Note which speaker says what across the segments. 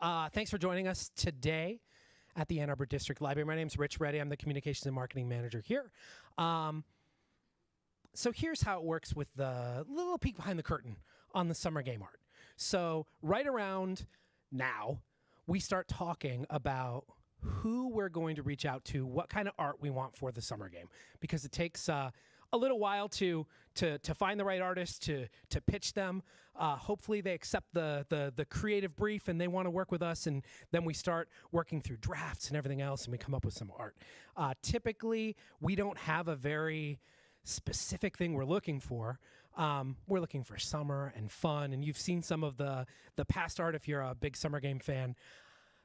Speaker 1: Thanks for joining us today at the Ann Arbor District Library. My name's Rich Reddy. I'm the Communications and Marketing Manager here. So here's how it works with the little peek behind the curtain on the summer game art. So right around now, we start talking about who we're going to reach out to, what kind of art we want for the summer game, because it takes a little while to find the right artist, to pitch them. Hopefully they accept the creative brief and they want to work with us, and then we start working through drafts and everything else, and we come up with some art. Typically, we don't have a very specific thing we're looking for. We're looking for summer and fun, and you've seen some of the past art if you're a big summer game fan.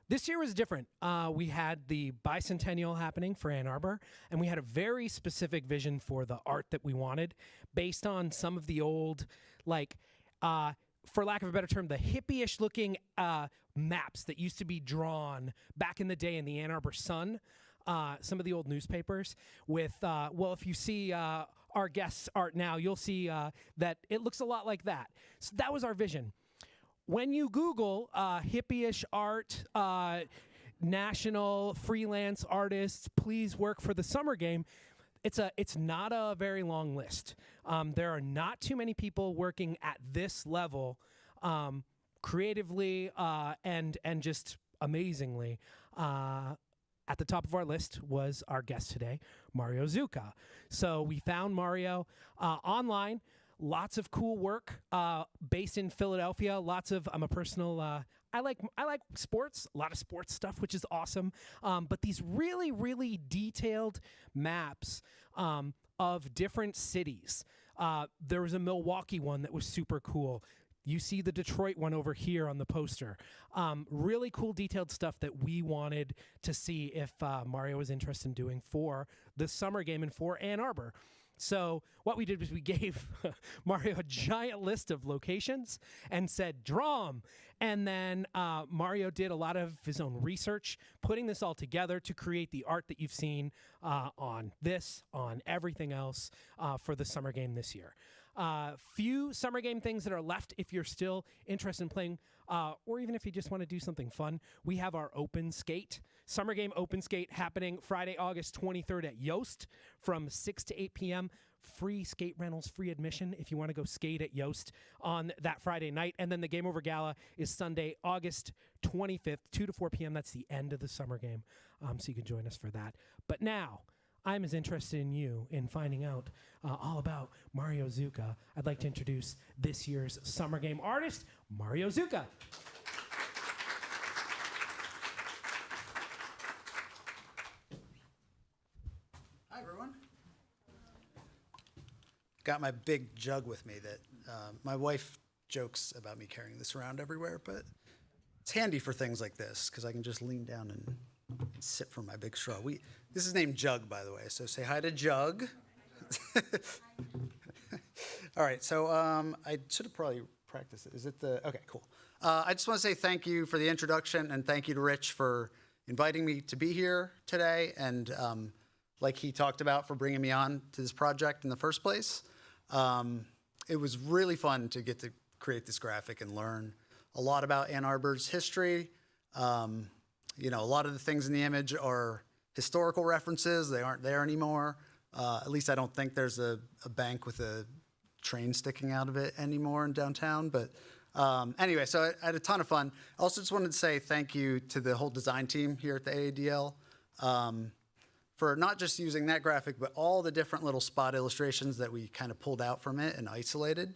Speaker 1: This year was different. We had the bicentennial happening for Ann Arbor, and we had a very specific vision for the art that we wanted based on some of the old, for lack of a better term, the hippie-ish looking maps that used to be drawn back in the day in the Ann Arbor Sun, some of the old newspapers with, if you see our guests' art now, you'll see that it looks a lot like that. So that was our vision. When you Google hippie-ish art, national freelance artists, please work for the summer game, it's not a very long list. There are not too many people working at this level creatively and just amazingly. At the top of our list was our guest today, Mario Zucca. So we found Mario online. Lots of cool work based in Philadelphia. I'm a personal, I like sports, a lot of sports stuff, which is awesome. But these really, really detailed maps of different cities. There was a Milwaukee one that was super cool. You see the Detroit one over here on the poster. Really cool detailed stuff that we wanted to see if Mario was interested in doing for the summer game and for Ann Arbor. So what we did was we gave Mario a giant list of locations and said, draw them. And then Mario did a lot of his own research, putting this all together to create the art that you've seen on everything else for the summer game this year. Few summer game things that are left if you're still interested in playing, or even if you just want to do something fun. We have our open skate, summer game open skate happening Friday, August 23rd at Yost from 6 to 8 p.m. Free skate rentals, free admission if you want to go skate at Yost on that Friday night. And then the Game Over Gala is Sunday, August 25th, 2 to 4 p.m. That's the end of the summer game, so you can join us for that. But now, I'm as interested in you in finding out all about Mario Zucca. I'd like to introduce this year's summer game artist, Mario Zucca.
Speaker 2: Hi, everyone. Got my big jug with me that my wife jokes about me carrying this around everywhere, but it's handy for things like this because I can just lean down and sip from my big straw. This is named Jug, by the way, so say hi to Jug. All right, so I should have probably practiced it. Is it the, okay, cool. I just want to say thank you for the introduction and thank you to Rich for inviting me to be here today and like he talked about, for bringing me on to this project in the first place. It was really fun to get to create this graphic and learn a lot about Ann Arbor's history. You know, a lot of the things in the image are historical references. They aren't there anymore. At least I don't think there's a bank with a train sticking out of it anymore in downtown. But anyway, so I had a ton of fun. I also just wanted to say thank you to the whole design team here at the AADL for not just using that graphic, but all the different little spot illustrations that we kind of pulled out from it and isolated.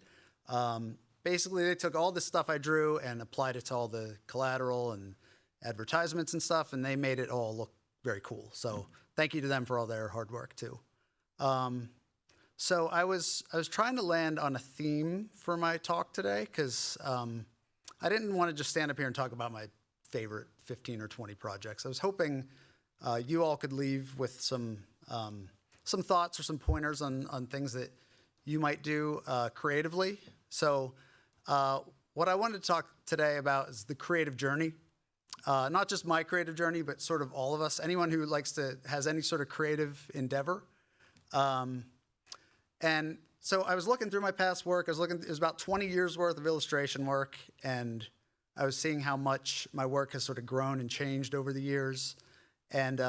Speaker 2: Basically, they took all this stuff I drew and applied it to all the collateral and advertisements and stuff, and they made it all look very cool. So thank you to them for all their hard work too. So I was trying to land on a theme for my talk today because I didn't want to just stand up here and talk about my favorite 15 or 20 projects. I was hoping you all could leave with some thoughts or some pointers on things that you might do creatively. So what I wanted to talk today about is the creative journey. Not just my creative journey, but sort of all of us. Anyone who has any sort of creative endeavor. And so I was looking through my past work. It was about 20 years worth of illustration work, and I was seeing how much my work has sort of grown and changed over the years, and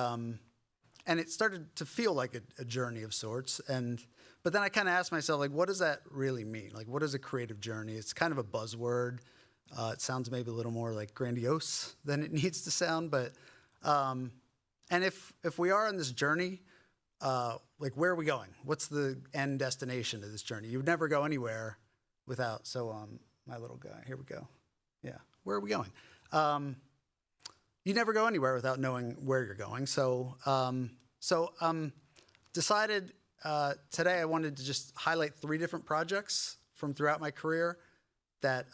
Speaker 2: it started to feel like a journey of sorts. But then I kind of asked myself, like, what does that really mean? Like, what is a creative journey? It's kind of a buzzword. It sounds maybe a little more like grandiose than it needs to sound, but and if we are on this journey, like, where are we going? What's the end destination of this journey? You would never go anywhere without. So my little guy, here we go. Yeah, where are we going? You never go anywhere without knowing where you're going. So decided today I wanted to just highlight 3 different projects from throughout my career that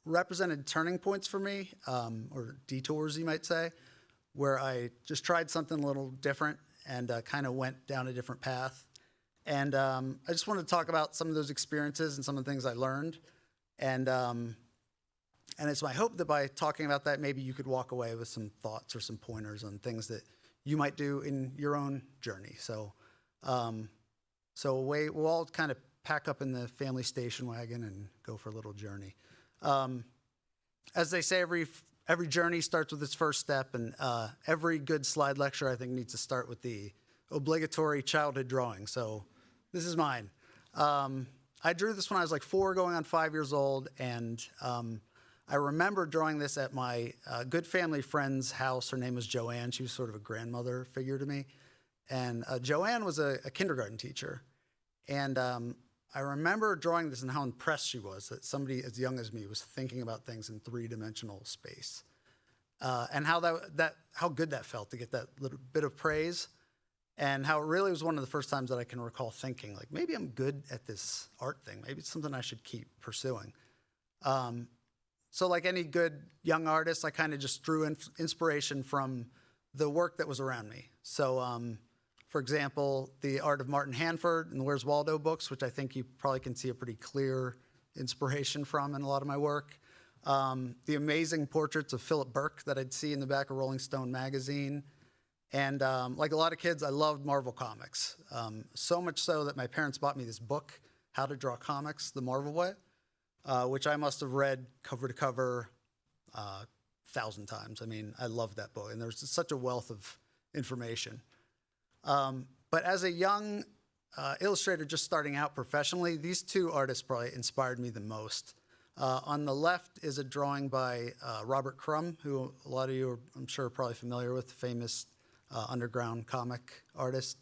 Speaker 2: represented turning points for me, or detours, you might say, where I just tried something a little different and kind of went down a different path. And I just wanted to talk about some of those experiences and some of the things I learned. And it's my hope that by talking about that, maybe you could walk away with some thoughts or some pointers on things that you might do in your own journey. So we'll all kind of pack up in the family station wagon and go for a little journey. As they say, every journey starts with its first step, and every good slide lecture, I think, needs to start with the obligatory childhood drawing. So this is mine. I drew this when I was like 4, going on 5 years old, and I remember drawing this at my good family friend's house. Her name was Joanne. She was sort of a grandmother figure to me. And Joanne was a kindergarten teacher. And I remember drawing this and how impressed she was that somebody as young as me was thinking about things in 3-dimensional space. And how how good that felt to get that little bit of praise. And how it really was one of the first times that I can recall thinking, like, maybe I'm good at this art thing. Maybe it's something I should keep pursuing. So like any good young artist, I kind of just drew inspiration from the work that was around me. So, for example, the art of Martin Hanford and the Where's Waldo books, which I think you probably can see a pretty clear inspiration from in a lot of my work. The amazing portraits of Philip Burke that I'd see in the back of Rolling Stone magazine. And like a lot of kids, I loved Marvel Comics. So much so that my parents bought me this book, How to Draw Comics the Marvel Way, which I must have read cover to cover 1,000 times. I mean, I loved that book, and there's such a wealth of information. But as a young illustrator just starting out professionally, these 2 artists probably inspired me the most. On the left is a drawing by Robert Crumb, who a lot of you are, I'm sure, probably familiar with, the famous underground comic artist.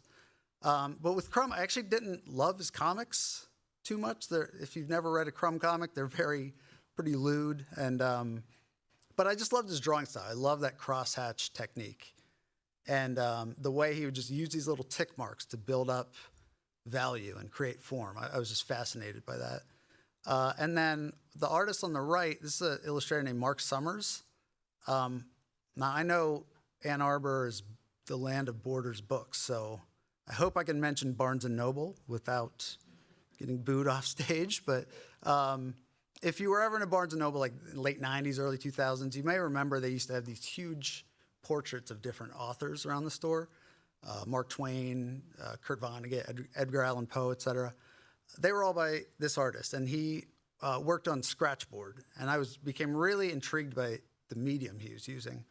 Speaker 2: But with Crumb, I actually didn't love his comics too much. If you've never read a Crumb comic, they're pretty lewd. But I just loved his drawing style. I love that crosshatch technique. And the way he would just use these little tick marks to build up value and create form. I was just fascinated by that. And then the artist on the right, this is an illustrator named Mark Summers. Now, I know Ann Arbor is the land of Borders books, so I hope I can mention Barnes & Noble without getting booed off stage. But if you were ever in a Barnes & Noble, like late 90s, early 2000s, you may remember they used to have these huge portraits of different authors around the store. Mark Twain, Kurt Vonnegut, Edgar Allan Poe, etc. They were all by this artist, and he worked on scratchboard. And I became really intrigued by the medium he was using.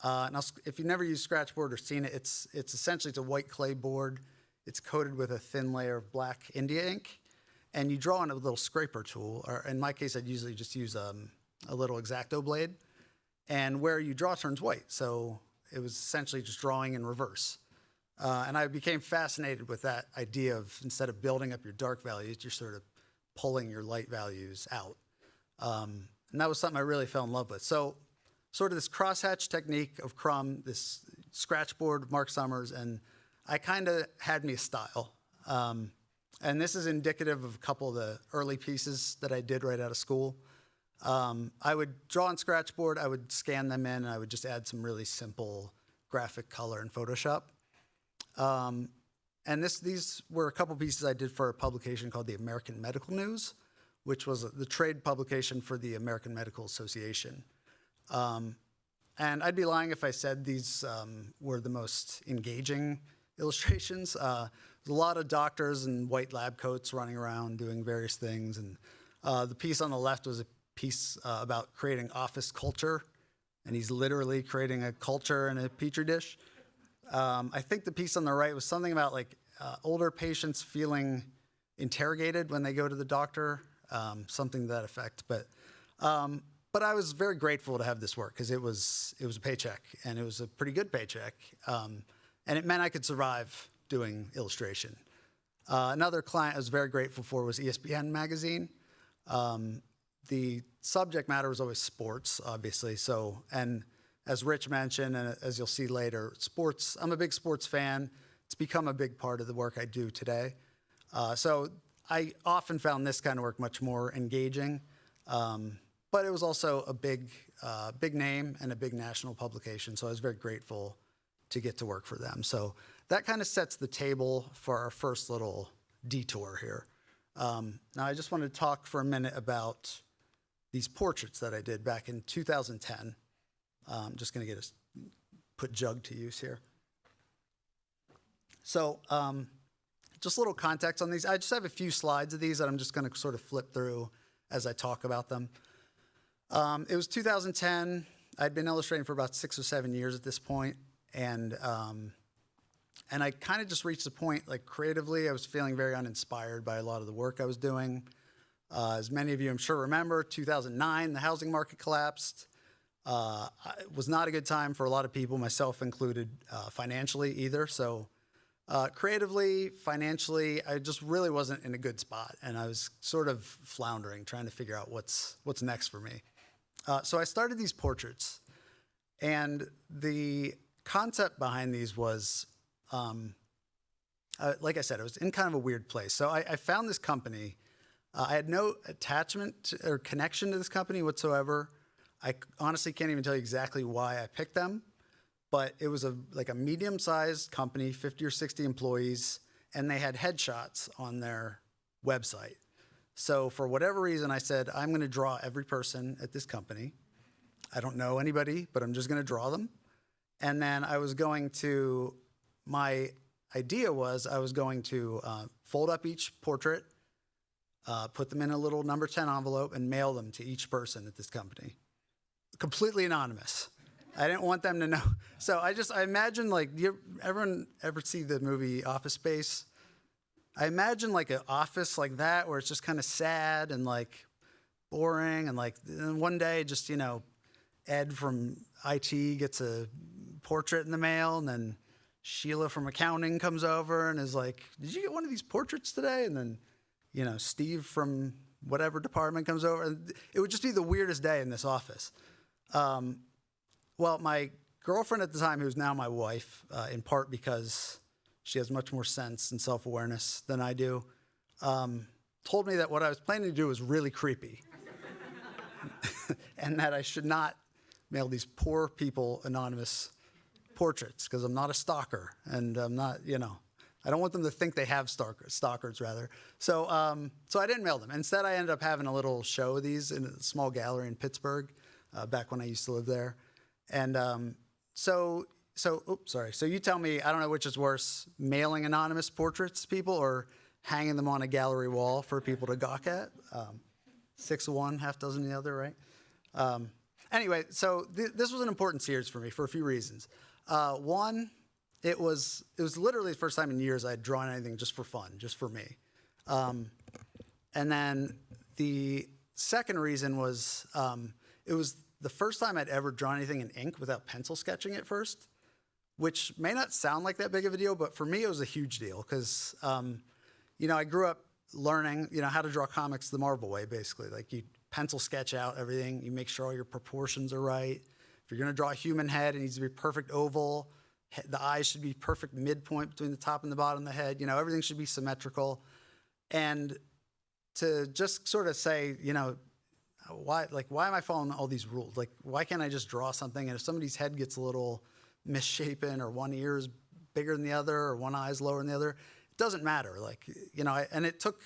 Speaker 2: And if you've never used scratchboard or seen it, it's essentially a white clay board. It's coated with a thin layer of black India ink, and you draw on a little scraper tool. Or in my case, I'd usually just use a little X-Acto blade, and where you draw turns white. So it was essentially just drawing in reverse. And I became fascinated with that idea of, instead of building up your dark values, you're sort of pulling your light values out. And that was something I really fell in love with. So sort of this crosshatch technique of Crumb, this scratchboard of Mark Summers, and I kind of had me a style. And this is indicative of a couple of the early pieces that I did right out of school. I would draw on scratchboard, I would scan them in, and I would just add some really simple graphic color in Photoshop. And these were a couple pieces I did for a publication called the American Medical News, which was the trade publication for the American Medical Association. And I'd be lying if I said these were the most engaging illustrations. There's a lot of doctors in white lab coats running around doing various things. And the piece on the left was a piece about creating office culture, and he's literally creating a culture in a petri dish. I think the piece on the right was something about like older patients feeling interrogated when they go to the doctor, something to that effect. But I was very grateful to have this work because it was a paycheck, and it was a pretty good paycheck, and it meant I could survive doing illustration. Another client I was very grateful for was ESPN magazine. The subject matter was always sports, obviously. So, and as Rich mentioned, and as you'll see later, sports, I'm a big sports fan. It's become a big part of the work I do today. So I often found this kind of work much more engaging. But it was also a big name and a big national publication. So I was very grateful to get to work for them. So that kind of sets the table for our first little detour here. Now I just wanted to talk for a minute about these portraits that I did back in 2010. I'm just going to put Jug to use here. So just a little context on these. I just have a few slides of these that I'm just going to sort of flip through as I talk about them. It was 2010. I'd been illustrating for about 6 or 7 years at this point, and I kind of just reached the point, like creatively, I was feeling very uninspired by a lot of the work I was doing. As many of you, I'm sure, remember, 2009, the housing market collapsed. It was not a good time for a lot of people, myself included, financially either. So creatively, financially, I just really wasn't in a good spot, and I was sort of floundering, trying to figure out what's next for me. So I started these portraits, and the concept behind these was, like I said, it was in kind of a weird place. So I found this company. I had no attachment or connection to this company whatsoever. I honestly can't even tell you exactly why I picked them, but it was like a medium-sized company, 50 or 60 employees, and they had headshots on their website. So for whatever reason, I said, I'm going to draw every person at this company. I don't know anybody, but I'm just going to draw them. And then my idea was I was going to fold up each portrait, put them in a little number 10 envelope, and mail them to each person at this company. Completely anonymous. I didn't want them to know. So I imagine, like, everyone ever see the movie Office Space? I imagine like an office like that where it's just kind of sad and like boring, and like one day just, Ed from IT gets a portrait in the mail, and then Sheila from accounting comes over and is like, did you get one of these portraits today? And then, Steve from whatever department comes over. It would just be the weirdest day in this office. Well, my girlfriend at the time, who's now my wife, in part because she has much more sense and self-awareness than I do, told me that what I was planning to do was really creepy and that I should not mail these poor people anonymous portraits because I'm not a stalker, and I'm not, I don't want them to think they have stalkers rather. So I didn't mail them. Instead, I ended up having a little show of these in a small gallery in Pittsburgh back when I used to live there. And so you tell me, I don't know which is worse, mailing anonymous portraits to people or hanging them on a gallery wall for people to gawk at. 6 of one, half dozen the other, right? Anyway, so this was an important series for me for a few reasons. One, it was literally the first time in years I had drawn anything just for fun, just for me. And then the second reason was it was the first time I'd ever drawn anything in ink without pencil sketching at first, which may not sound like that big of a deal, but for me it was a huge deal because, I grew up learning, how to draw comics the Marvel way, basically. Like you pencil sketch out everything, you make sure all your proportions are right. If you're going to draw a human head, it needs to be perfect oval. The eyes should be perfect midpoint between the top and the bottom of the head. Everything should be symmetrical. And to just sort of say, why am I following all these rules? Like, why can't I just draw something? And if somebody's head gets a little misshapen, or one ear is bigger than the other, or one eye is lower than the other, it doesn't matter. Like, and it took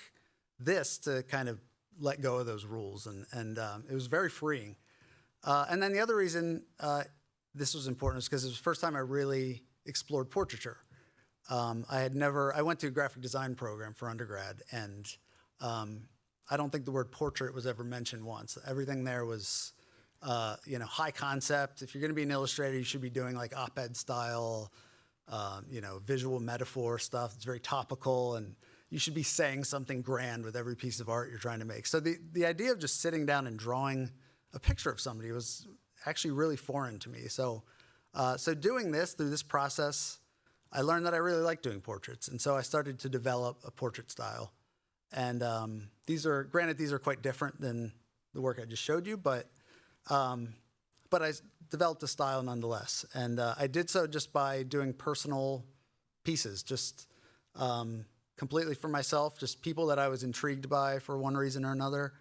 Speaker 2: this to kind of let go of those rules, and it was very freeing. And then the other reason this was important is because it was the first time I really explored portraiture. I went to a graphic design program for undergrad, and I don't think the word portrait was ever mentioned once. Everything there was, high concept. If you're going to be an illustrator, you should be doing like op-ed style, visual metaphor stuff. It's very topical, and you should be saying something grand with every piece of art you're trying to make. So the idea of just sitting down and drawing a picture of somebody was actually really foreign to me. So doing this, through this process, I learned that I really like doing portraits. And so I started to develop a portrait style. And these are quite different than the work I just showed you, but I developed a style nonetheless. And I did so just by doing personal pieces, just completely for myself, just people that I was intrigued by for one reason or another.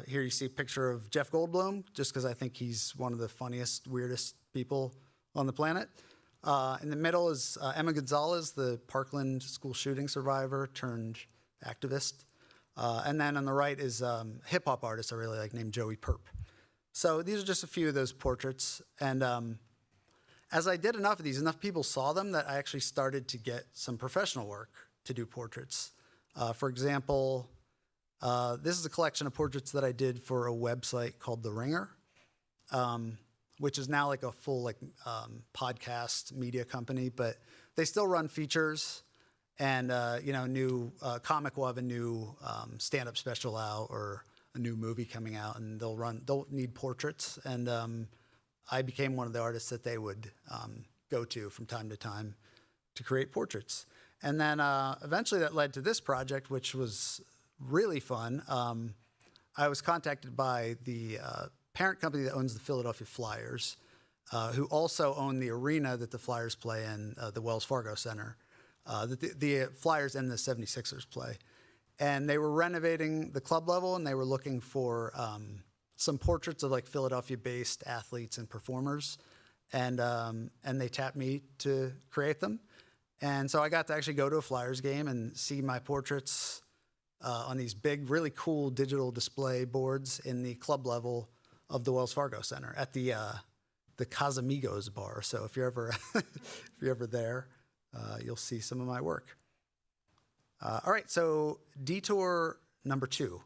Speaker 2: Here you see a picture of Jeff Goldblum, just because I think he's one of the funniest, weirdest people on the planet. In the middle is Emma Gonzalez, the Parkland school shooting survivor turned activist. And then on the right is a hip-hop artist I really like named Joey Perp. So these are just a few of those portraits. And as I did enough of these, enough people saw them that I actually started to get some professional work to do portraits. For example, this is a collection of portraits that I did for a website called The Ringer, which is now like a full podcast media company, but they still run features. And new comic will have a new stand-up special out or a new movie coming out, and they'll need portraits. And I became one of the artists that they would go to from time to time to create portraits. And then eventually that led to this project, which was really fun. I was contacted by the parent company that owns the Philadelphia Flyers, who also own the arena that the Flyers play in, the Wells Fargo Center, that the Flyers and the 76ers play. And they were renovating the club level, and they were looking for some portraits of like Philadelphia-based athletes and performers. And they tapped me to create them. And so I got to actually go to a Flyers game and see my portraits on these big, really cool digital display boards in the club level of the Wells Fargo Center at the Casamigos bar. So if you're ever there, you'll see some of my work. All right, so detour number 2.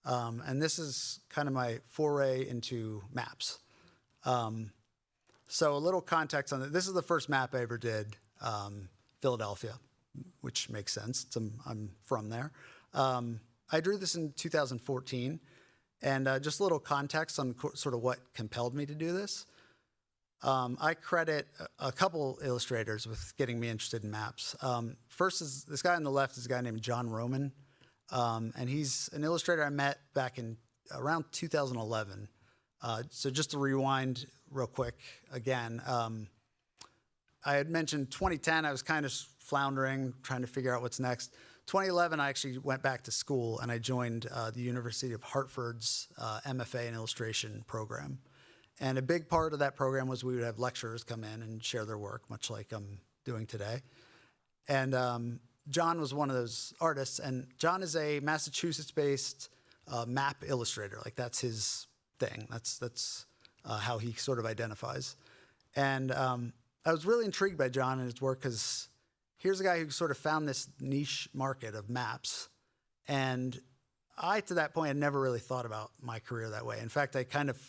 Speaker 2: And this is kind of my foray into maps. So a little context on it. This is the first map I ever did, Philadelphia, which makes sense. I'm from there. I drew this in 2014. And just a little context on sort of what compelled me to do this. I credit a couple illustrators with getting me interested in maps. First is this guy on the left is a guy named John Roman. And he's an illustrator I met back in around 2011. So just to rewind real quick again, I had mentioned 2010, I was kind of floundering, trying to figure out what's next. 2011, I actually went back to school and I joined the University of Hartford's MFA in illustration program. And a big part of that program was we would have lecturers come in and share their work, much like I'm doing today. And John was one of those artists, and John is a Massachusetts-based map illustrator. Like that's his thing. That's how he sort of identifies. And I was really intrigued by John and his work because here's a guy who sort of found this niche market of maps. And I, to that point, had never really thought about my career that way. In fact, I kind of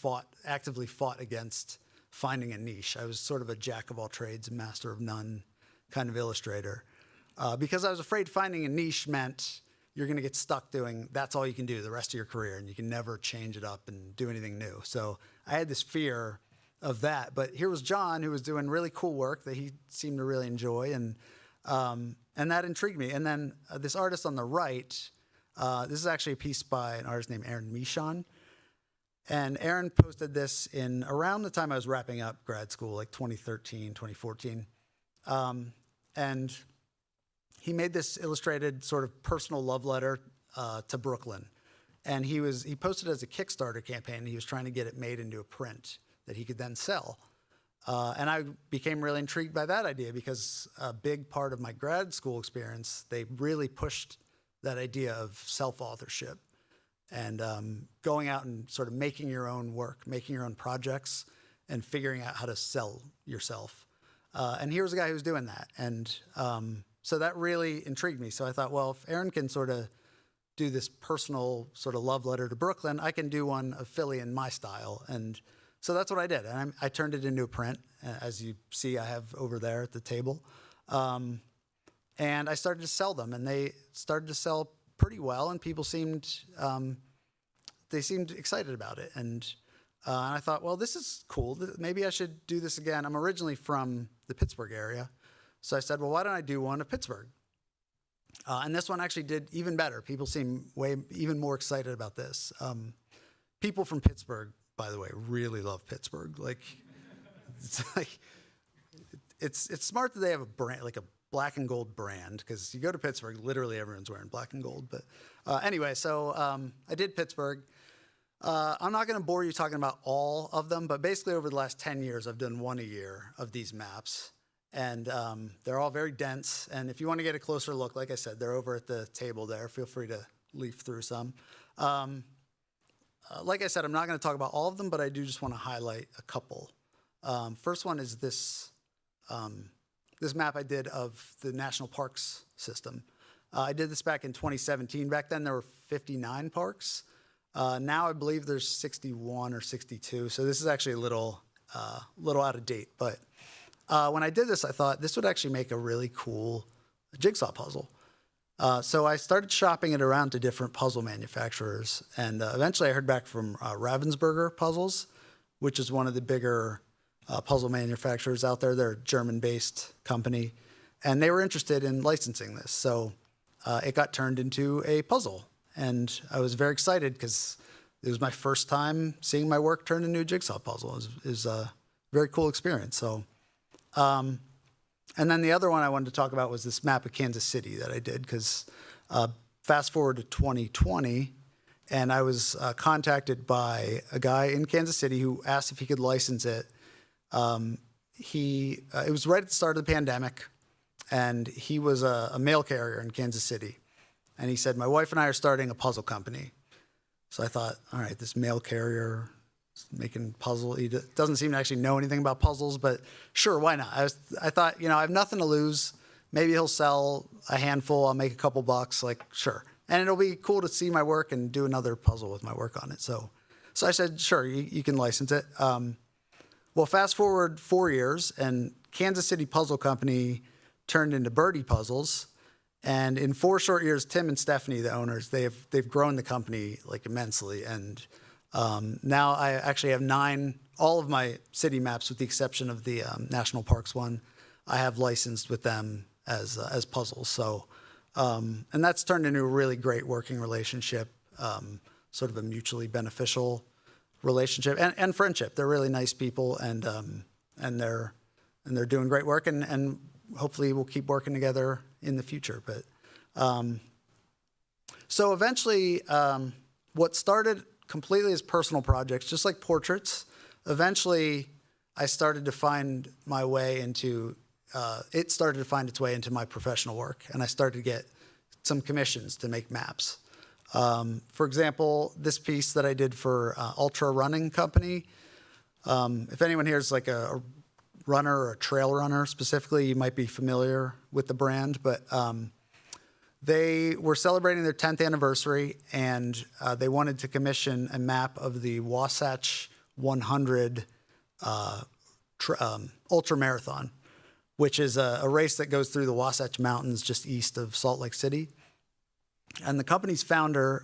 Speaker 2: actively fought against finding a niche. I was sort of a jack of all trades, master of none kind of illustrator. Because I was afraid finding a niche meant you're going to get stuck doing, that's all you can do the rest of your career, and you can never change it up and do anything new. So I had this fear of that. But here was John, who was doing really cool work that he seemed to really enjoy, and that intrigued me. And then this artist on the right, this is actually a piece by an artist named Aaron Michon. And Aaron posted this in around the time I was wrapping up grad school, like 2013, 2014. And he made this illustrated sort of personal love letter to Brooklyn. And he posted it as a Kickstarter campaign. He was trying to get it made into a print that he could then sell. And I became really intrigued by that idea because a big part of my grad school experience, they really pushed that idea of self-authorship and going out and sort of making your own work, making your own projects, and figuring out how to sell yourself. And here was a guy who was doing that. And so that really intrigued me. So I thought, well, if Aaron can sort of do this personal sort of love letter to Brooklyn, I can do one of Philly in my style. And so that's what I did. And I turned it into a print, as you see I have over there at the table. And I started to sell them, and they started to sell pretty well, and people seemed excited about it. And I thought, well, this is cool. Maybe I should do this again. I'm originally from the Pittsburgh area. So I said, well, why don't I do one of Pittsburgh? And this one actually did even better. People seem even more excited about this. People from Pittsburgh, by the way, really love Pittsburgh. It's smart that they have a brand, like a black and gold brand, because you go to Pittsburgh, literally everyone's wearing black and gold. But anyway, so I did Pittsburgh. I'm not going to bore you talking about all of them, but basically over the last 10 years, I've done one a year of these maps. And they're all very dense. And if you want to get a closer look, like I said, they're over at the table there. Feel free to leaf through some. Like I said, I'm not going to talk about all of them, but I do just want to highlight a couple. First one is this map I did of the national parks system. I did this back in 2017. Back then, there were 59 parks. Now I believe there's 61 or 62. So this is actually a little out of date. But when I did this, I thought this would actually make a really cool jigsaw puzzle. So I started shopping it around to different puzzle manufacturers. And eventually I heard back from Ravensburger Puzzles, which is one of the bigger puzzle manufacturers out there. They're a German-based company. And they were interested in licensing this. So it got turned into a puzzle. And I was very excited because it was my first time seeing my work turned into a jigsaw puzzle. It was a very cool experience. So, and then the other one I wanted to talk about was this map of Kansas City that I did, because fast forward to 2020, and I was contacted by a guy in Kansas City who asked if he could license it. It was right at the start of the pandemic, and he was a mail carrier in Kansas City. And he said, my wife and I are starting a puzzle company. So I thought, all right, this mail carrier is making puzzle. He doesn't seem to actually know anything about puzzles, but sure, why not? I thought, I have nothing to lose. Maybe he'll sell a handful. I'll make a couple bucks. Like, sure. And it'll be cool to see my work and do another puzzle with my work on it. So I said, sure, you can license it. Well, fast forward 4 years, and Kansas City Puzzle Company turned into Birdie Puzzles. And in 4 short years, Tim and Stephanie, the owners, they've grown the company like immensely. And now I actually have all of my city maps, with the exception of the national parks one, I have licensed with them as puzzles. So, and that's turned into a really great working relationship, sort of a mutually beneficial relationship and friendship. They're really nice people, and they're doing great work, and hopefully we'll keep working together in the future. But so eventually, what started completely as personal projects, just like portraits, eventually I started to find my way into, it started to find its way into my professional work, and I started to get some commissions to make maps. For example, this piece that I did for Ultra Running Company, if anyone here is like a runner or a trail runner specifically, you might be familiar with the brand, but they were celebrating their 10th anniversary, and they wanted to commission a map of the Wasatch 100 Ultra Marathon, which is a race that goes through the Wasatch Mountains just east of Salt Lake City. And the company's founder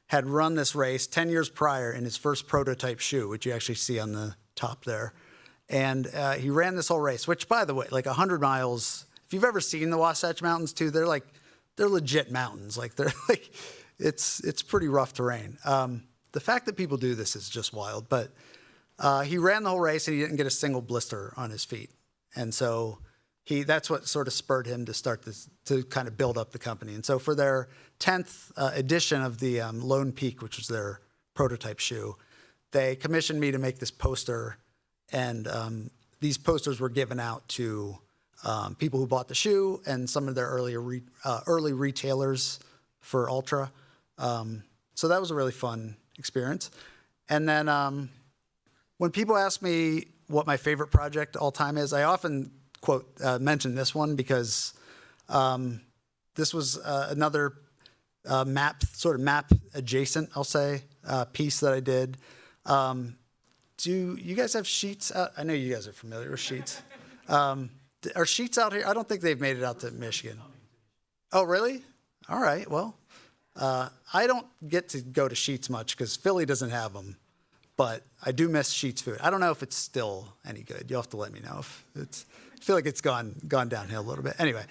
Speaker 2: had run this race 10 years prior in his first prototype shoe, which you actually see on the top there. And he ran this whole race, which, by the way, like 100 miles, if you've ever seen the Wasatch Mountains too, they're legit mountains. It's pretty rough terrain. The fact that people do this is just wild. But he ran the whole race, and he didn't get a single blister on his feet. And so that's what sort of spurred him to start this, to kind of build up the company. And so for their 10th edition of the Lone Peak, which was their prototype shoe, they commissioned me to make this poster. And these posters were given out to people who bought the shoe and some of their early retailers for Ultra. So that was a really fun experience. And then when people ask me what my favorite project all time is, I often mention this one, because this was another map adjacent, I'll say, piece that I did. Do you guys have sheets out? I know you guys are familiar with sheets. Are sheets out here? I don't think they've made it out to Michigan. Oh, really? All right, well, I don't get to go to Sheets much because Philly doesn't have them, but I do miss Sheets food. I don't know if it's still any good. You'll have to let me know if it's. I feel like it's gone downhill a little bit. Anyway,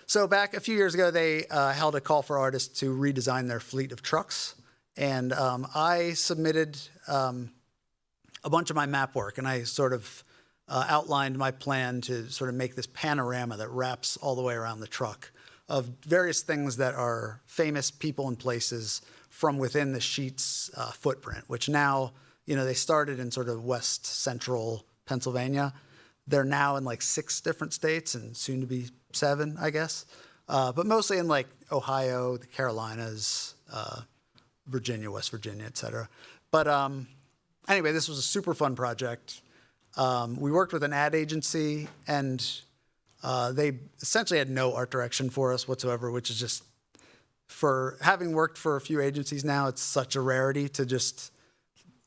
Speaker 2: so back a few years ago, they held a call for artists to redesign their fleet of trucks, and I submitted a bunch of my map work, and I sort of outlined my plan to sort of make this panorama that wraps all the way around the truck of various things that are famous people and places from within the Sheets footprint, which now, they started in sort of west central Pennsylvania. They're now in like 6 different states and soon to be 7, I guess. But mostly in like Ohio, the Carolinas, Virginia, West Virginia, et cetera. But anyway, this was a super fun project. We worked with an ad agency, and they essentially had no art direction for us whatsoever, which is just, for having worked for a few agencies now, it's such a rarity to just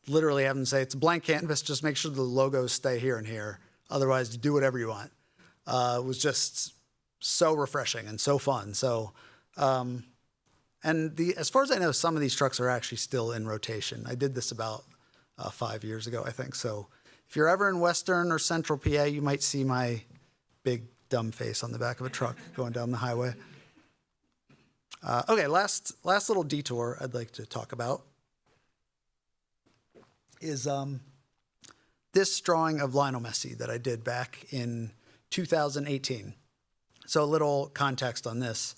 Speaker 2: literally have them say, it's a blank canvas, just make sure the logos stay here and here. Otherwise, do whatever you want. It was just so refreshing and so fun. So, as far as I know, some of these trucks are actually still in rotation. I did this about 5 years ago, I think. So if you're ever in Western or Central PA, you might see my big dumb face on the back of a truck going down the highway. Okay, last little detour I'd like to talk about is this drawing of Lionel Messi that I did back in 2018. So a little context on this.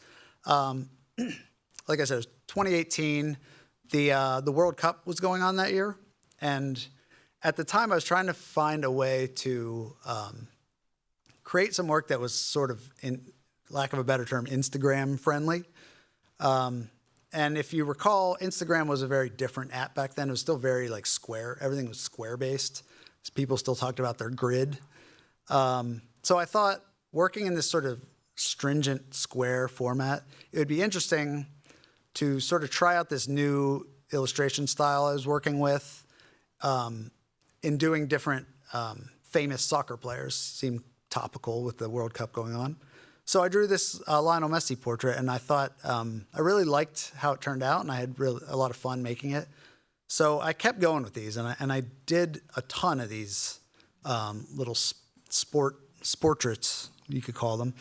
Speaker 2: Like I said, it was 2018. The World Cup was going on that year, and at the time I was trying to find a way to create some work that was sort of, in lack of a better term, Instagram friendly. And if you recall, Instagram was a very different app back then. It was still very like square. Everything was square based. People still talked about their grid. So I thought, working in this sort of stringent square format, it would be interesting to sort of try out this new illustration style I was working with in doing different famous soccer players. Seemed topical with the World Cup going on. So I drew this Lionel Messi portrait, and I thought I really liked how it turned out, and I had a lot of fun making it. So I kept going with these, and I did a ton of these little sportraits, you could call them.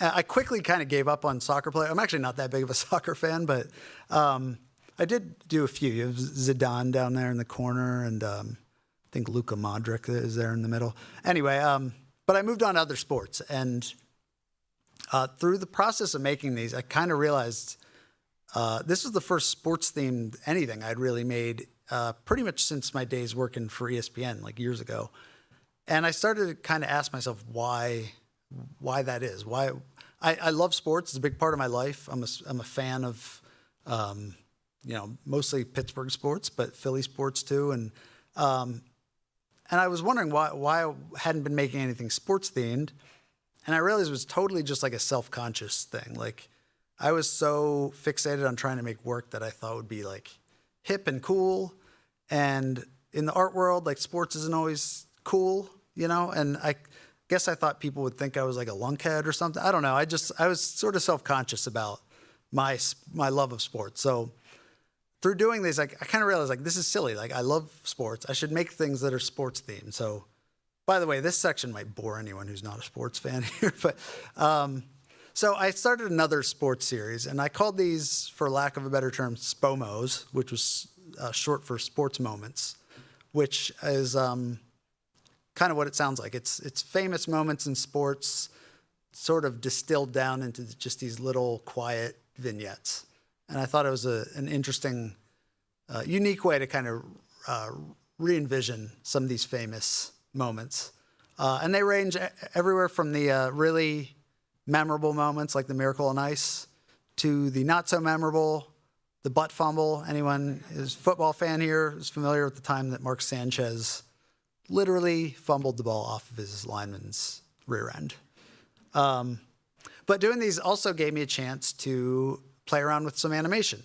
Speaker 2: I quickly kind of gave up on soccer players. I'm actually not that big of a soccer fan, but I did do a few. You have Zidane down there in the corner, and I think Luka Modric is there in the middle. Anyway, but I moved on to other sports, and through the process of making these, I kind of realized this was the first sports-themed anything I'd really made pretty much since my days working for ESPN, like years ago. And I started to kind of ask myself why that is. Why I love sports. It's a big part of my life. I'm a fan of mostly Pittsburgh sports, but Philly sports too. And I was wondering why I hadn't been making anything sports themed. And I realized it was totally just like a self-conscious thing. Like, I was so fixated on trying to make work that I thought would be like hip and cool. And in the art world, like, sports isn't always cool, and I guess I thought people would think I was like a lunkhead or something. I don't know. I was sort of self-conscious about my love of sports. So through doing this, I kind of realized, like, this is silly. Like, I love sports. I should make things that are sports themed. So, by the way, this section might bore anyone who's not a sports fan here, but so I started another sports series, and I called these, for lack of a better term, SPOMOs, which was short for sports moments, which is kind of what it sounds like. It's famous moments in sports, sort of distilled down into just these little quiet vignettes. And I thought it was an interesting, unique way to kind of re-envision some of these famous moments. And they range everywhere from the really memorable moments, like the Miracle on Ice, to the not so memorable, the butt fumble. Anyone who's a football fan here is familiar with the time that Mark Sanchez literally fumbled the ball off of his lineman's rear end. But doing these also gave me a chance to play around with some animation.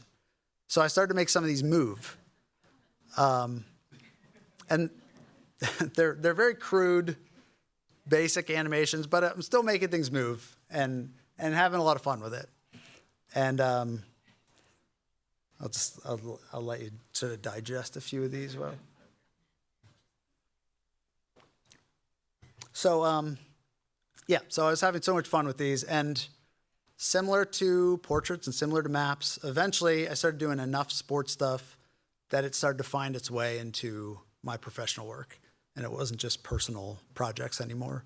Speaker 2: So I started to make some of these move. And they're very crude, basic animations, but I'm still making things move and having a lot of fun with it. And I'll let you sort of digest a few of these. Well, so yeah, so I was having so much fun with these, and similar to portraits and similar to maps, eventually I started doing enough sports stuff that it started to find its way into my professional work, and it wasn't just personal projects anymore.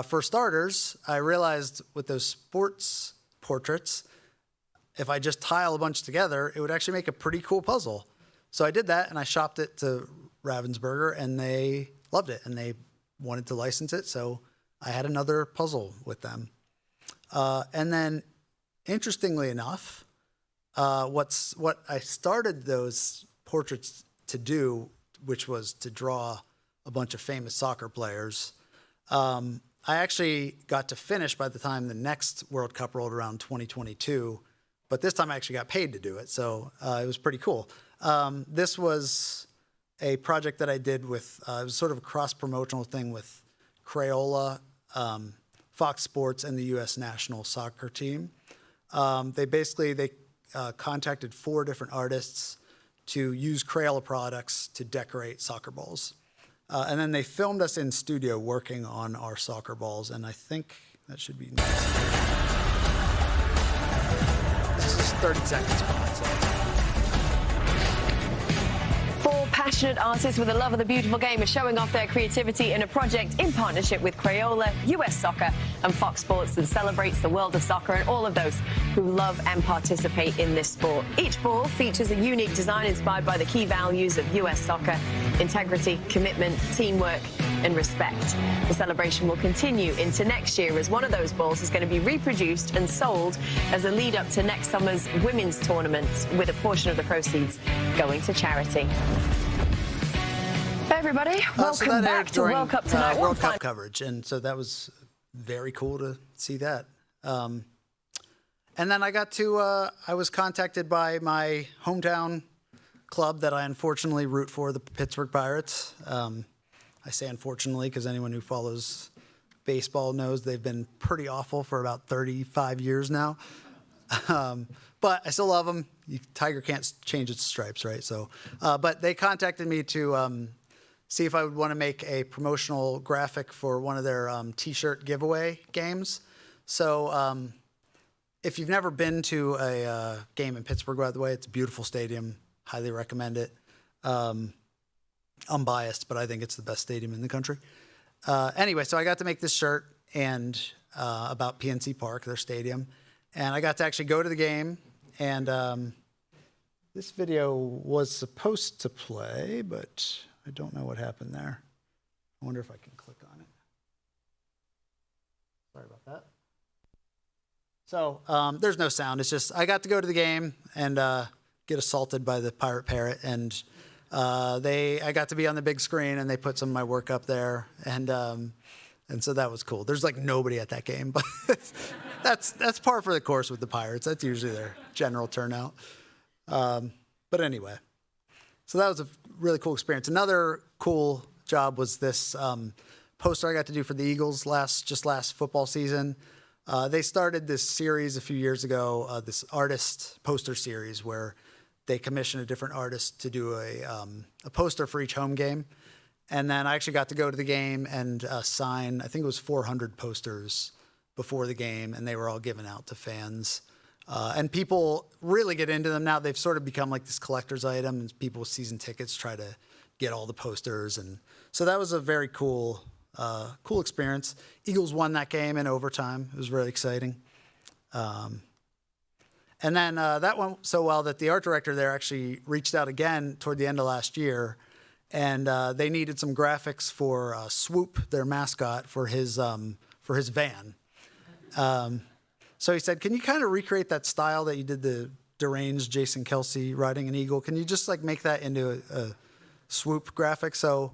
Speaker 2: For starters, I realized with those sports portraits, if I just tile a bunch together, it would actually make a pretty cool puzzle. So I did that, and I shopped it to Ravensburger, and they loved it, and they wanted to license it, so I had another puzzle with them. And then, interestingly enough, what I started those portraits to do, which was to draw a bunch of famous soccer players, I actually got to finish by the time the next World Cup rolled around 2022, but this time I actually got paid to do it, so it was pretty cool. This was a project that I did with, it was sort of a cross-promotional thing with Crayola, Fox Sports, and the U.S. national soccer team. They contacted 4 different artists to use Crayola products to decorate soccer balls. And then they filmed us in studio working on our soccer balls, and I think that should be next. This is 30 seconds behind, so.
Speaker 3: 4 passionate artists with a love of the beautiful game are showing off their creativity in a project in partnership with Crayola, US Soccer, and Fox Sports that celebrates the world of soccer and all of those who love and participate in this sport. Each ball features a unique design inspired by the key values of US Soccer: integrity, commitment, teamwork, and respect. The celebration will continue into next year, as one of those balls is going to be reproduced and sold as a lead up to next summer's women's tournament, with a portion of the proceeds going to charity. Hey everybody, welcome back to World Cup Tonight.
Speaker 2: World Cup coverage, and so that was very cool to see that. And then I was contacted by my hometown club that I unfortunately root for, the Pittsburgh Pirates. I say unfortunately because anyone who follows baseball knows they've been pretty awful for about 35 years now. But I still love them. Tiger can't change its stripes, right? So, but they contacted me to see if I would want to make a promotional graphic for one of their T-shirt giveaway games. So if you've never been to a game in Pittsburgh, by the way, it's a beautiful stadium. Highly recommend it. I'm biased, but I think it's the best stadium in the country. Anyway, so I got to make this shirt and about PNC Park, their stadium. And I got to actually go to the game. And this video was supposed to play, but I don't know what happened there. I wonder if I can click on it. Sorry about that. So there's no sound. It's just I got to go to the game and get assaulted by the pirate parrot, and I got to be on the big screen, and they put some of my work up there, and so that was cool. There's like nobody at that game, but that's par for the course with the Pirates. That's usually their general turnout. But anyway, so that was a really cool experience. Another cool job was this poster I got to do for the Eagles last football season. They started this series a few years ago, this artist poster series where they commissioned a different artist to do a poster for each home game. And then I actually got to go to the game and sign, I think it was 400 posters before the game, and they were all given out to fans. And people really get into them now. They've sort of become like this collector's item, and people with season tickets try to get all the posters. And so that was a very cool experience. Eagles won that game in overtime. It was really exciting. And then that went so well that the art director there actually reached out again toward the end of last year, and they needed some graphics for Swoop, their mascot, for his van. So he said, "Can you kind of recreate that style that you did the deranged Jason Kelsey riding an eagle? Can you just like make that into a Swoop graphic?" So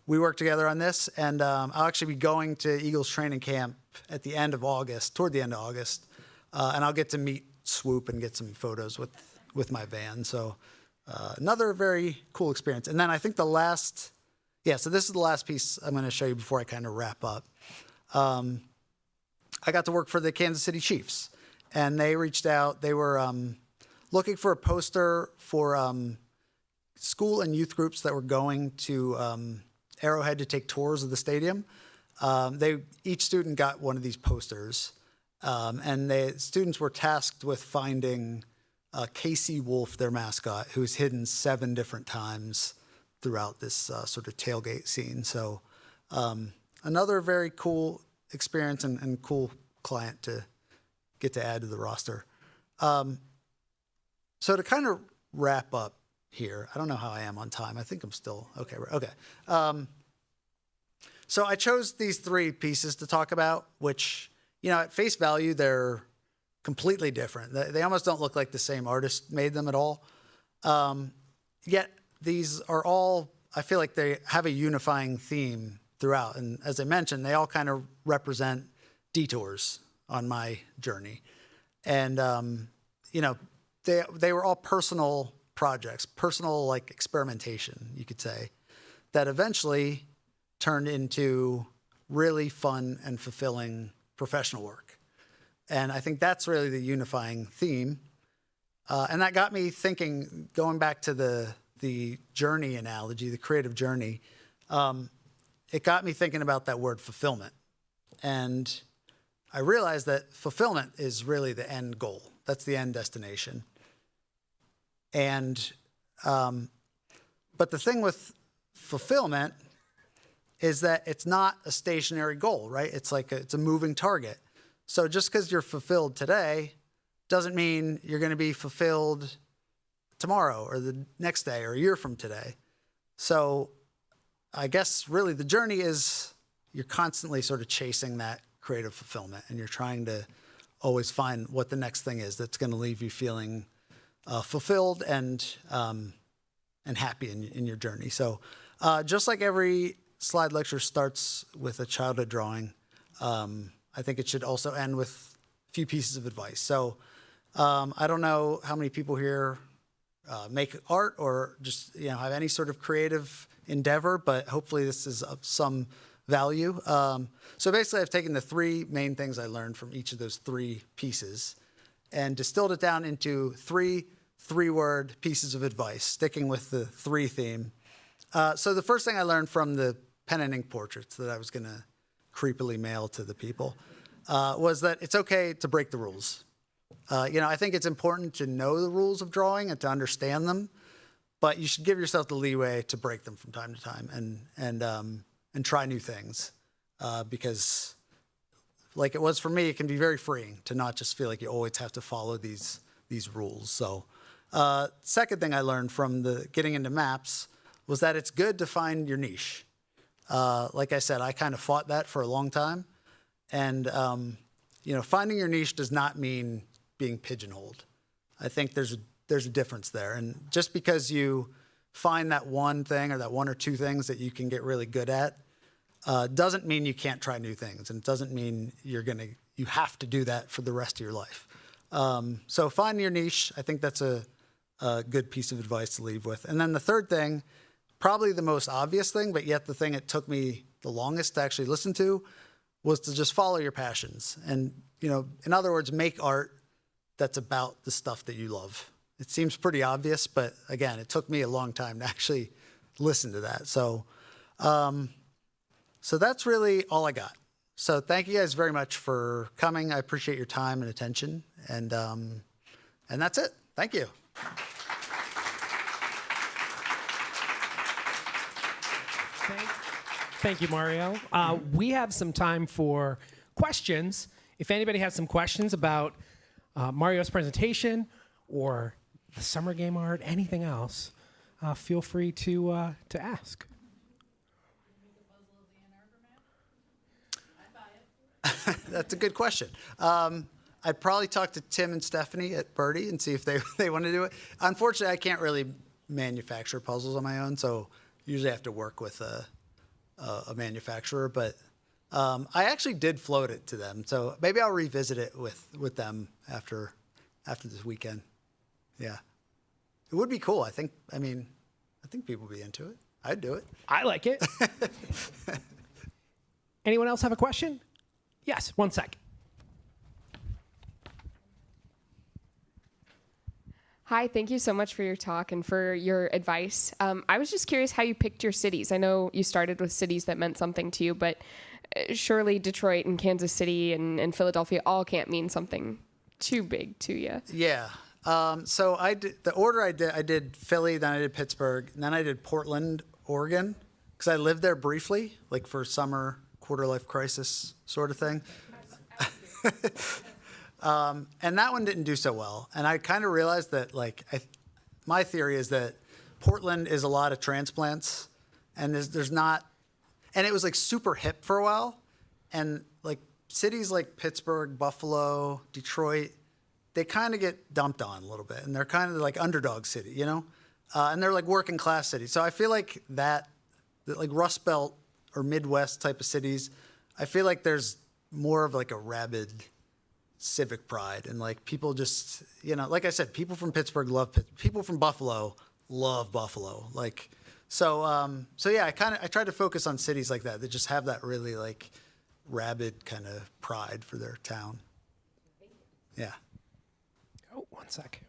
Speaker 2: we worked together on this, and I'll actually be going to Eagles training camp at the end of August, toward the end of August, and I'll get to meet Swoop and get some photos with my van. So another very cool experience. And then I think so this is the last piece I'm going to show you before I kind of wrap up. I got to work for the Kansas City Chiefs, and they reached out. They were looking for a poster for school and youth groups that were going to Arrowhead to take tours of the stadium. Each student got one of these posters, and the students were tasked with finding Casey Wolf, their mascot, who's hidden 7 different times throughout this sort of tailgate scene. So another very cool experience and cool client to get to add to the roster. So to kind of wrap up here, I don't know how I am on time. I think I'm still okay. Okay. So I chose these 3 pieces to talk about, which, at face value, they're completely different. They almost don't look like the same artist made them at all. Yet these are all, I feel like they have a unifying theme throughout. And as I mentioned, they all kind of represent detours on my journey. And, they were all personal projects, personal like experimentation, you could say, that eventually turned into really fun and fulfilling professional work. And I think that's really the unifying theme. And that got me thinking, going back to the journey analogy, the creative journey, it got me thinking about that word fulfillment. And I realized that fulfillment is really the end goal. That's the end destination. And, but the thing with fulfillment is that it's not a stationary goal, right? It's like it's a moving target. So just because you're fulfilled today doesn't mean you're going to be fulfilled tomorrow or the next day or a year from today. So I guess really the journey is you're constantly sort of chasing that creative fulfillment, and you're trying to always find what the next thing is that's going to leave you feeling fulfilled and happy in your journey. So just like every slide lecture starts with a childhood drawing, I think it should also end with a few pieces of advice. So I don't know how many people here make art or just have any sort of creative endeavor, but hopefully this is of some value. So basically I've taken the 3 main things I learned from each of those 3 pieces and distilled it down into 3 3-word pieces of advice, sticking with the 3 theme. So the first thing I learned from the pen and ink portraits that I was going to creepily mail to the people was that it's okay to break the rules. I think it's important to know the rules of drawing and to understand them, but you should give yourself the leeway to break them from time to time and try new things, because like it was for me, it can be very freeing to not just feel like you always have to follow these rules. So second thing I learned from the getting into maps was that it's good to find your niche. Like I said, I kind of fought that for a long time. And, finding your niche does not mean being pigeonholed. I think there's a difference there. And just because you find that one thing or that 1 or 2 things that you can get really good at doesn't mean you can't try new things. And it doesn't mean you have to do that for the rest of your life. So find your niche. I think that's a good piece of advice to leave with. And then the third thing, probably the most obvious thing, but yet the thing it took me the longest to actually listen to, was to just follow your passions. And, in other words, make art that's about the stuff that you love. It seems pretty obvious, but again, it took me a long time to actually listen to that. So, so that's really all I got. So thank you guys very much for coming. I appreciate your time and attention. And that's it. Thank you.
Speaker 1: Thank you, Mario. We have some time for questions. If anybody has some questions about Mario's presentation or the summer game art, anything else, feel free to ask.
Speaker 2: That's a good question. I'd probably talk to Tim and Stephanie at Birdie and see if they want to do it. Unfortunately, I can't really manufacture puzzles on my own, so usually I have to work with a manufacturer. But I actually did float it to them, so maybe I'll revisit it with them after this weekend. Yeah, it would be cool. I think people would be into it. I'd do it.
Speaker 1: I like it. Anyone else have a question? Yes, one sec.
Speaker 4: Hi, thank you so much for your talk and for your advice. I was just curious how you picked your cities. I know you started with cities that meant something to you, but surely Detroit and Kansas City and Philadelphia all can't mean something too big to you.
Speaker 2: Yeah. So I did Philly, then I did Pittsburgh, and then I did Portland, Oregon, because I lived there briefly, like for summer quarter life crisis sort of thing. And that one didn't do so well. And I kind of realized that, my theory is that Portland is a lot of transplants, and there's not, and it was like super hip for a while, and like cities like Pittsburgh, Buffalo, Detroit, they kind of get dumped on a little bit, and they're kind of like underdog city, and they're like working class cities. So I feel like that like Rust Belt or Midwest type of cities, I feel like there's more of like a rabid civic pride, and like people just, like I said, people from Pittsburgh love people from Buffalo love Buffalo. So yeah, I tried to focus on cities like that just have that really like rabid kind of pride for their town. Yeah.
Speaker 1: Oh, one sec.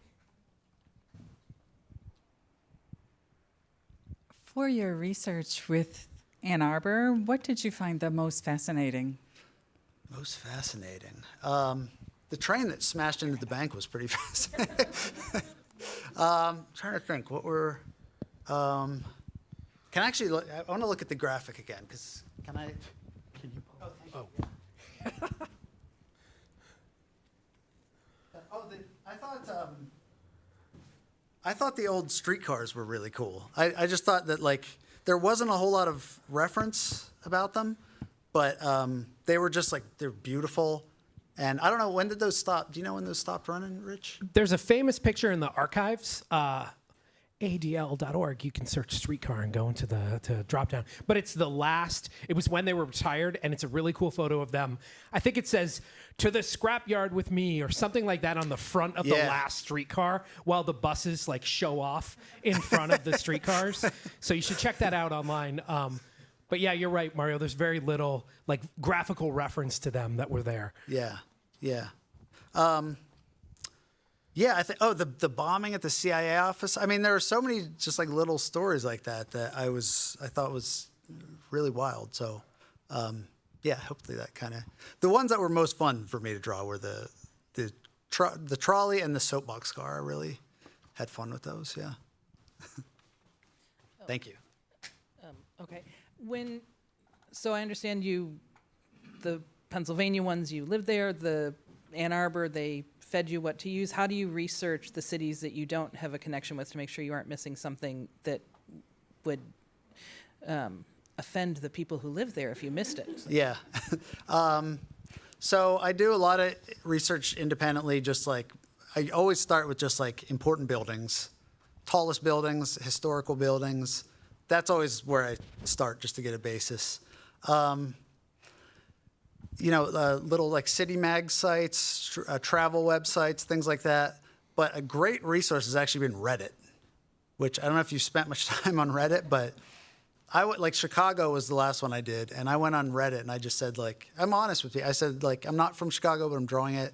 Speaker 5: For your research with Ann Arbor, what did you find the most fascinating?
Speaker 2: Most fascinating. The train that smashed into the bank was pretty fascinating. Trying to think what were. Can I actually look? I want to look at the graphic again because can I? Can you? Oh. I thought the old streetcars were really cool. I just thought that there wasn't a whole lot of reference about them, but they were just they're beautiful. And I don't know, when did those stop? Do you know when those stopped running, Rich?
Speaker 1: There's a famous picture in the archives, AADL.org. You can search streetcar and go into the drop down. But it's it was when they were retired, and it's a really cool photo of them. I think it says, "To the scrapyard with me," or something like that on the front of the last streetcar, while the buses show off in front of the streetcars. So you should check that out online. But yeah, you're right, Mario. There's very little graphical reference to them that were there.
Speaker 2: Yeah. I think. Oh, the bombing at the CIA office. I mean, there are so many just little stories like that I thought was really wild. So, yeah, hopefully that kind of the ones that were most fun for me to draw were the trolley and the soapbox car. I really had fun with those. Yeah. Thank you.
Speaker 6: Okay. So I understand the Pennsylvania ones, you lived there, the Ann Arbor, they fed you what to use. How do you research the cities that you don't have a connection with to make sure you aren't missing something that would offend the people who live there if you missed it?
Speaker 2: Yeah. So I do a lot of research independently, I always start with just important buildings, tallest buildings, historical buildings. That's always where I start just to get a basis. Little city mag sites, travel websites, things like that. But a great resource has actually been Reddit, which I don't know if you've spent much time on Reddit, but Chicago was the last one I did. And I went on Reddit and I just said, I'm honest with you. I said, I'm not from Chicago, but I'm drawing it.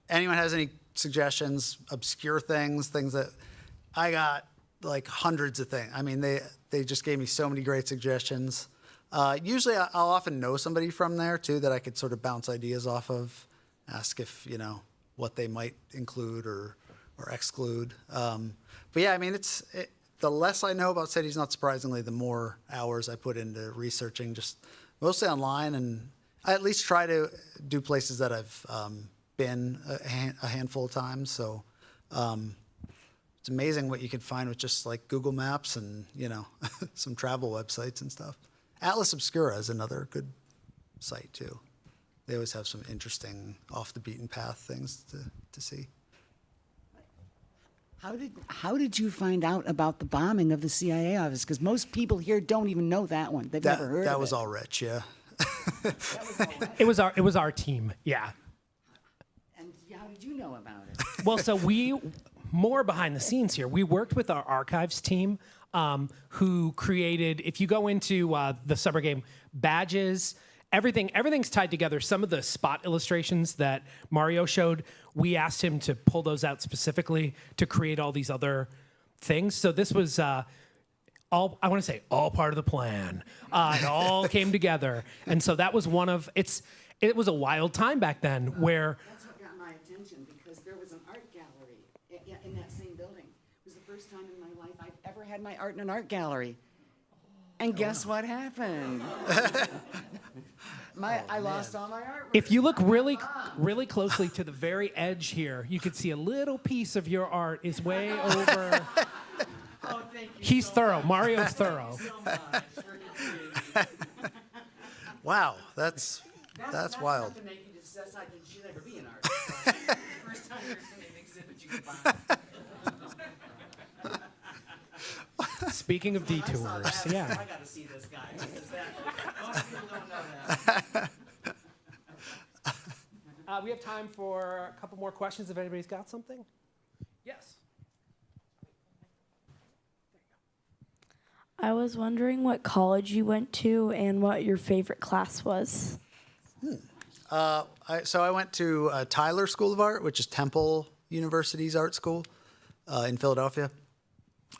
Speaker 2: Anyone has any suggestions, obscure things that I got hundreds of things. I mean, they just gave me so many great suggestions. Usually I'll often know somebody from there too that I could sort of bounce ideas off of, ask if, what they might include or exclude. But yeah, I mean, the less I know about cities, not surprisingly, the more hours I put into researching, just mostly online. And I at least try to do places that I've been a handful of times. So it's amazing what you can find with just Google Maps and, some travel websites and stuff. Atlas Obscura is another good site too. They always have some interesting off the beaten path things to see.
Speaker 7: How did you find out about the bombing of the CIA office? Because most people here don't even know that one. They've never heard of it.
Speaker 2: That was all Rich, yeah.
Speaker 1: It was our team. Yeah.
Speaker 7: And how did you know about it?
Speaker 1: Well, so more behind the scenes here. We worked with our archives team, who created. If you go into the summer game badges, everything's tied together. Some of the spot illustrations that Mario showed, we asked him to pull those out specifically to create all these other things. So this was all part of the plan. It all came together, and so that was one of it's. It was a wild time back then where.
Speaker 7: That's what got my attention because there was an art gallery in that same building. It was the first time in my life I'd ever had my art in an art gallery. And guess what happened? I lost all my artwork.
Speaker 1: If you look really closely to the very edge here, you could see a little piece of your art is way over.
Speaker 7: Oh, thank you.
Speaker 1: He's thorough. Mario's thorough.
Speaker 7: so much for your
Speaker 2: Wow, that's wild.
Speaker 7: That's enough to make you decide you should ever be an artist. The first time there's an exhibit you can buy.
Speaker 1: Speaking of detours, yeah.
Speaker 7: I got to see this guy. Most people don't know that.
Speaker 1: We have time for a couple more questions if anybody's got something. Yes.
Speaker 8: I was wondering what college you went to and what your favorite class was.
Speaker 2: So I went to Tyler School of Art, which is Temple University's art school in Philadelphia.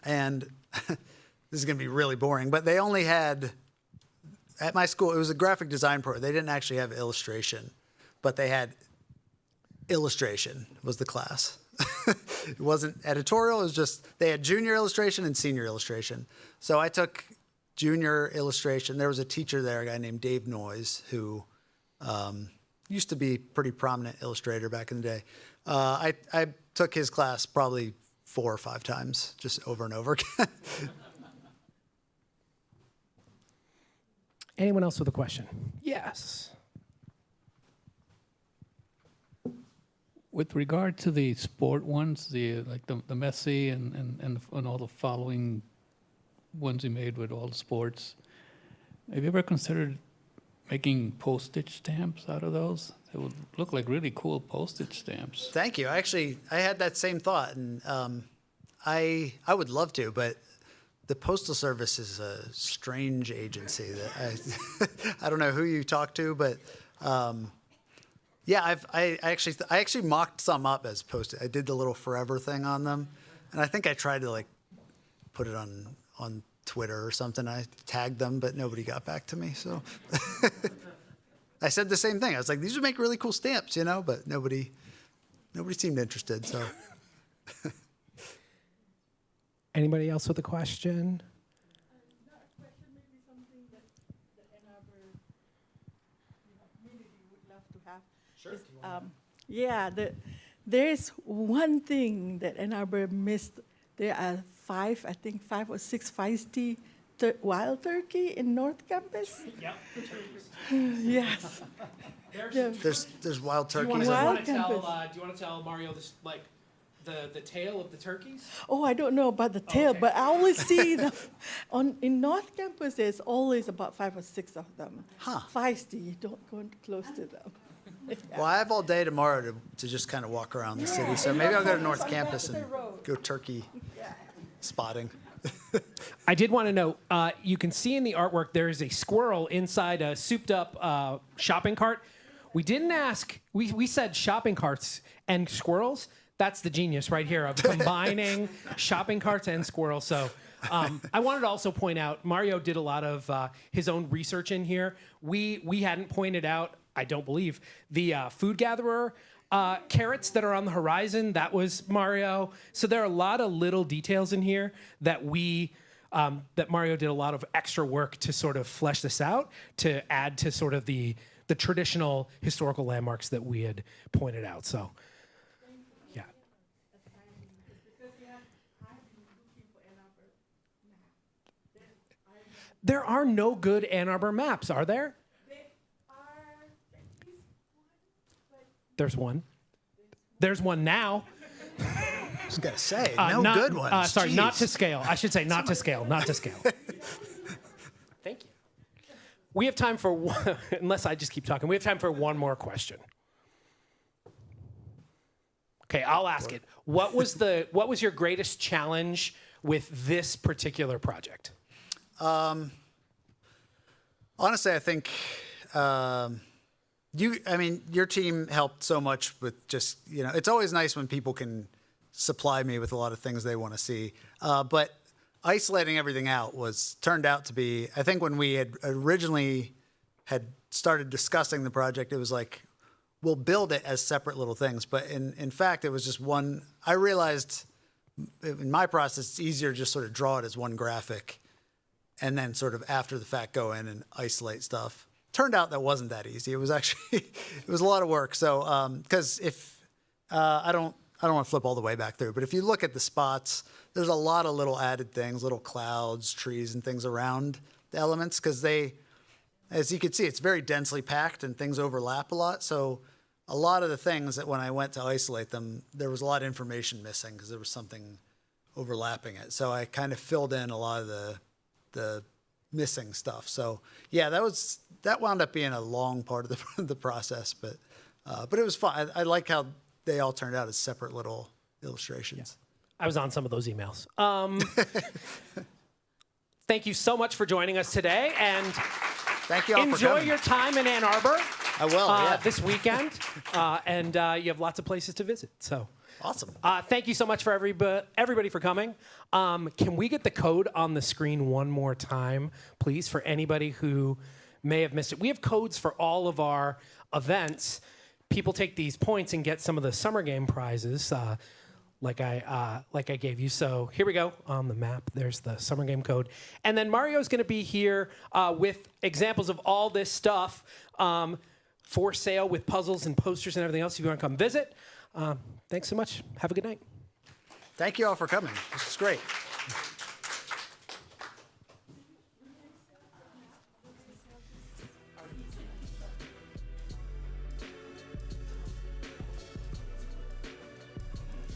Speaker 2: And this is going to be really boring, but they only had, at my school, it was a graphic design program. They didn't actually have illustration, but they had illustration was the class. It wasn't editorial. It was just, they had junior illustration and senior illustration. So I took junior illustration. There was a teacher there, a guy named Dave Noyes, who used to be a pretty prominent illustrator back in the day. I took his class probably 4 or 5 times, just over and over again.
Speaker 1: Anyone else with a question? Yes.
Speaker 9: With regard to the sport ones, the Messi and all the following ones you made with all the sports, have you ever considered making postage stamps out of those? It would look like really cool postage stamps.
Speaker 2: Thank you. I had that same thought, and I would love to, but the Postal Service is a strange agency that I don't know who you talk to, but yeah, I actually mocked some up as postage. I did the little forever thing on them, and I think I tried to put it on Twitter or something. I tagged them, but nobody got back to me. So I said the same thing. I was like, these would make really cool stamps, but nobody seemed interested. So
Speaker 1: Anybody else with a question?
Speaker 10: Not a question, maybe something that the Ann Arbor community would love to have. Sure. There's one thing that Ann Arbor missed. There are 5 or 6 feisty wild turkey in North Campus.
Speaker 1: Yep.
Speaker 10: Yes.
Speaker 2: there's wild
Speaker 1: Do you
Speaker 2: turkeys.
Speaker 1: want to tell Mario this, the tale of the turkeys?
Speaker 10: Oh, I don't know about the tail,
Speaker 1: Okay.
Speaker 10: but I always see them in North Campus. There's always about 5 or 6 of them.
Speaker 2: Huh.
Speaker 10: Feisty. You don't go close to them.
Speaker 2: Well, I have all day tomorrow to just kind of walk around the city, so maybe I'll go to North Campus and go turkey spotting.
Speaker 1: I did want to know, you can see in the artwork there is a squirrel inside a souped-up shopping cart. We didn't ask. We said shopping carts and squirrels. That's the genius right here of combining shopping carts and squirrels. So I wanted to also point out, Mario did a lot of his own research in here. We hadn't pointed out, I don't believe, the food gatherer carrots that are on the horizon. That was Mario. So there are a lot of little details in here that that Mario did a lot of extra work to sort of flesh this out, to add to sort of the traditional historical landmarks that we had pointed out. So, yeah. There are no good Ann Arbor maps, are there? There's one. There's one now.
Speaker 2: I was gonna say
Speaker 1: Not-
Speaker 2: good ones.
Speaker 1: Sorry, not
Speaker 2: Jeez.
Speaker 1: to scale. I should say not to scale. Not to scale. Thank you. We have time for one, unless I just keep talking. We have time for one more question. Okay, I'll ask it. What was your greatest challenge with this particular project?
Speaker 2: Honestly, I think your team helped so much with just, it's always nice when people can supply me with a lot of things they want to see. But isolating everything out turned out to be, I think when we had originally started discussing the project, it was like, we'll build it as separate little things. But in fact, it was just one. I realized in my process, it's easier to just sort of draw it as one graphic and then sort of after the fact go in and isolate stuff. Turned out that wasn't that easy. It was actually, it was a lot of work. So, because if, I don't want to flip all the way back through, but if you look at the spots, there's a lot of little added things, little clouds, trees, and things around the elements, because as you can see, it's very densely packed and things overlap a lot. So a lot of the things that when I went to isolate them, there was a lot of information missing because there was something overlapping it. So I kind of filled in a lot of the missing stuff. So yeah, that wound up being a long part of the process, but it was fun. I like how they all turned out as separate little illustrations.
Speaker 1: Yeah. I was on some of those emails. Thank you so much for joining us today, and
Speaker 2: thank you all for coming.
Speaker 1: Enjoy your time in Ann Arbor.
Speaker 2: I will,
Speaker 1: this weekend, and you have lots of places to visit. So
Speaker 2: awesome.
Speaker 1: Thank you so much for everybody for coming. Can we get the code on the screen one more time, please, for anybody who may have missed it? We have codes for all of our events. People take these points and get some of the summer game prizes, like I gave you. So here we go on the map. There's the summer game code, and then Mario's going to be here with examples of all this stuff for sale with puzzles and posters and everything else. If you want to come visit. Thanks so much. Have a good night.
Speaker 2: Thank you all for coming. This is great.